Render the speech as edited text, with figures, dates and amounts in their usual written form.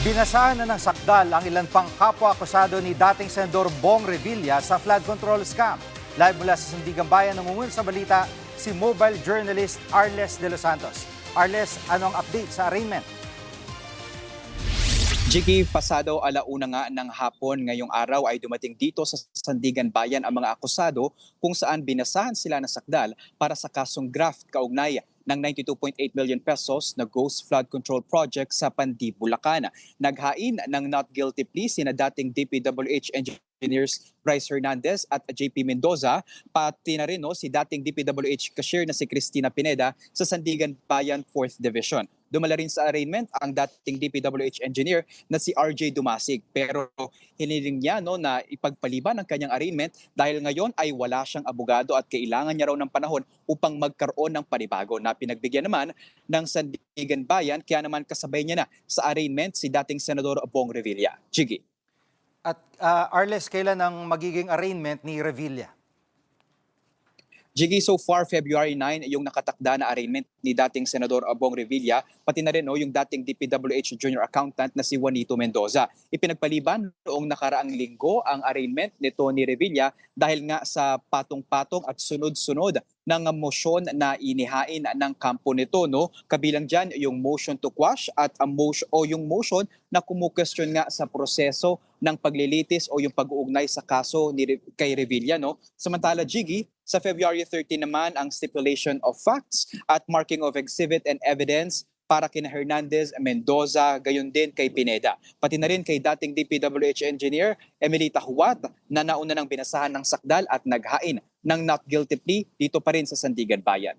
Binasaan na ng sakdal ang ilan pang kapwa-akusado ni dating Senador Bong Revilla sa flood control scam. Live mula sa Sandigan Bayan, nangunguna sa balita si mobile journalist Arles De Los Santos. Arles, anong update sa arraignment? Jiggy, pasado alauna nga ng hapon ngayong araw ay dumating dito sa Sandigan Bayan ang mga akusado kung saan binasahan sila ng sakdal para sa kasong graft kaugnay ng 92.8 million pesos na Ghost Flood Control Project sa Pandi, Bulacan. Naghain ng not guilty plea sina dating DPWH engineers Bryce Hernandez at JP Mendoza, pati na rin si dating DPWH cashier na si Cristina Pineda sa Sandigan Bayan 4th Division. Dumala rin sa arraignment ang dating DPWH engineer na si RJ Dumasig, pero hiniling niya na ipagpaliban ang kanyang arraignment dahil ngayon ay wala siyang abogado at kailangan niya raw ng panahon upang magkaroon ng panibago, na pinagbigyan naman ng Sandigan Bayan, kaya naman kasabay niya na sa arraignment si dating Senador Bong Revilla. Jiggy. At Arles, kailan ang magiging arraignment ni Revilla? Jiggy, so far February 9 yung nakatakda na arraignment ni dating Senador Bong Revilla, pati na rin yung dating DPWH Junior Accountant na si Juanito Mendoza. Ipinagpaliban noong nakaraang linggo ang arraignment nito ni Revilla dahil nga sa patong-patong at sunod-sunod ng motion na inihain ng kampo nito, kabilang dyan yung motion to quash at yung motion na kumu-question nga sa proseso ng paglilitis o yung pag-uugnay sa kaso kay Revilla. Samantala, Jiggy, sa February 13 naman ang stipulation of facts at marking of exhibit and evidence para kina Hernandez, Mendoza, gayon din kay Pineda. Pati na rin kay dating DPWH engineer Emelita Huat na nauna ng binasahan ng sakdal at naghain ng not guilty plea dito pa rin sa Sandigan Bayan.